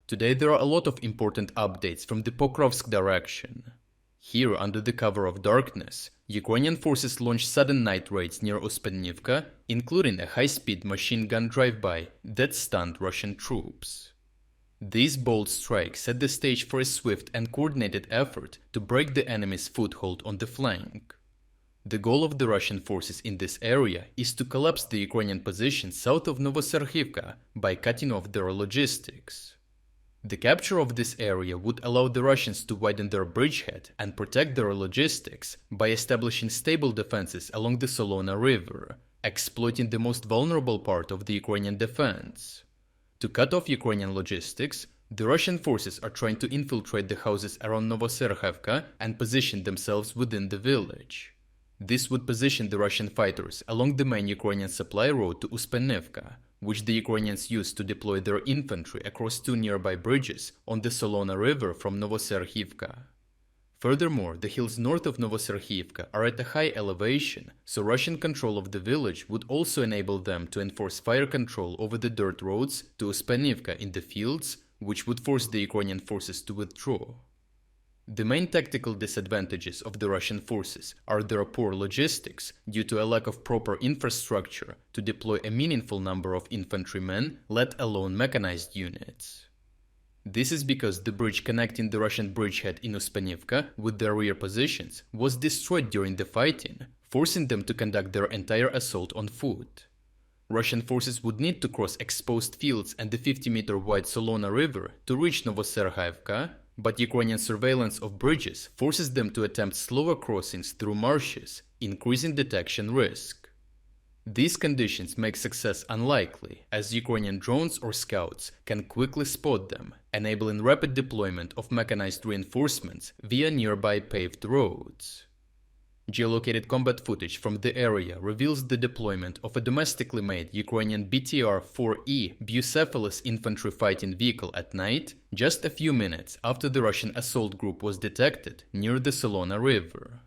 Today there are a lot of important updates from the Pokrovsk direction. Here, under the cover of darkness, Ukrainian forces launched sudden night raids near Uspenivka, including a high-speed machine gun drive-by that stunned Russian troops. These bold strikes set the stage for a swift and coordinated effort to break the enemy's foothold on the flank. The goal of the Russian forces in this area is to collapse the Ukrainian position south of Novoserhiivka by cutting off their logistics. The capture of this area would allow the Russians to widen their bridgehead and protect their logistics by establishing stable defenses along the Solona river, exploiting the most vulnerable part of the Ukrainian defense. To cut off Ukrainian logistics, the Russian forces are trying to infiltrate the houses around Novoserhiivka and position themselves within the village. This would position the Russian fighters along the main Ukrainian supply road to Uspenivka, which the Ukrainians used to deploy their infantry across two nearby bridges on the Solona river from Novoserhiivka. Furthermore, the hills north of Novoserhiivka are at a high elevation, so Russian control of the village would also enable them to enforce fire control over the dirt roads to Uspenivka in the fields, which would force the Ukrainian forces to withdraw. The main tactical disadvantages of the Russian forces are their poor logistics due to a lack of proper infrastructure to deploy a meaningful number of infantrymen, let alone mechanized units. This is because the bridge connecting the Russian bridgehead in Uspenivka with their rear positions was destroyed during the fighting, forcing them to conduct their entire assault on foot. Russian forces would need to cross exposed fields and the 50-meter wide Solona river to reach Novoserhiivka, but Ukrainian surveillance of bridges forces them to attempt slower crossings through marshes, increasing detection risk. These conditions make success unlikely, as Ukrainian drones or scouts can quickly spot them, enabling rapid deployment of mechanized reinforcements via nearby paved roads. Geolocated combat footage from the area reveals the deployment of a domestically made Ukrainian BTR-4E Bucephalus infantry fighting vehicle at night, just a few minutes after the Russian assault group was detected near the Solona river.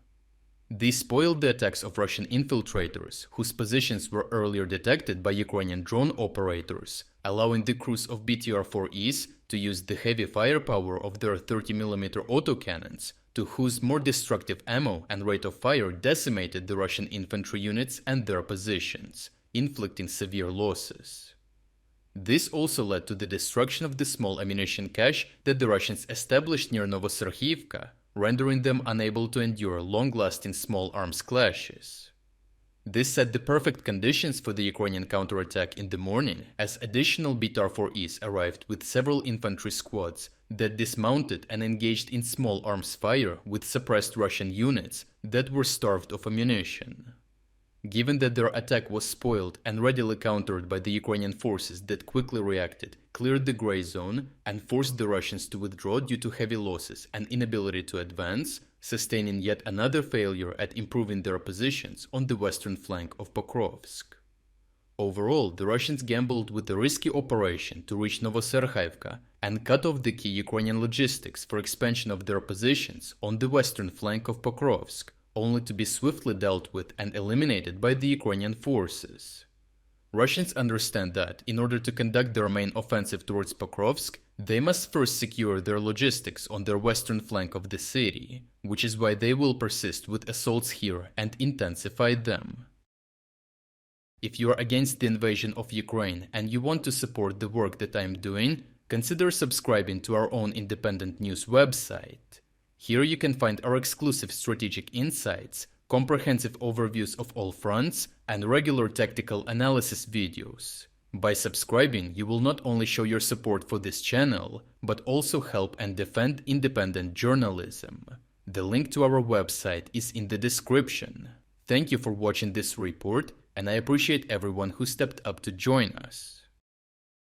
This spoiled the attacks of Russian infiltrators, whose positions were earlier detected by Ukrainian drone operators, allowing the crews of BTR-4Es to use the heavy firepower of their 30mm autocannons, to whose more destructive ammo and rate of fire decimated the Russian infantry units and their positions, inflicting severe losses. This also led to the destruction of the small ammunition cache that the Russians established near Novoserhiivka, rendering them unable to endure long-lasting small arms clashes. This set the perfect conditions for the Ukrainian counterattack in the morning, as additional BTR-4Es arrived with several infantry squads that dismounted and engaged in small arms fire with suppressed Russian units that were starved of ammunition. Given that their attack was spoiled and readily countered by the Ukrainian forces that quickly reacted, cleared the gray zone, and forced the Russians to withdraw due to heavy losses and inability to advance, sustaining yet another failure at improving their positions on the western flank of Pokrovsk. Overall, the Russians gambled with a risky operation to reach Novoserhiivka and cut off the key Ukrainian logistics for expansion of their positions on the western flank of Pokrovsk, only to be swiftly dealt with and eliminated by the Ukrainian forces. Russians understand that, in order to conduct their main offensive towards Pokrovsk, they must first secure their logistics on their western flank of the city, which is why they will persist with assaults here and intensify them. If you are against the invasion of Ukraine and you want to support the work that I am doing, consider subscribing to our own independent news website. Here you can find our exclusive strategic insights, comprehensive overviews of all fronts, and regular tactical analysis videos. By subscribing, you will not only show your support for this channel, but also help and defend independent journalism. The link to our website is in the description. Thank you for watching this report, and I appreciate everyone who stepped up to join us.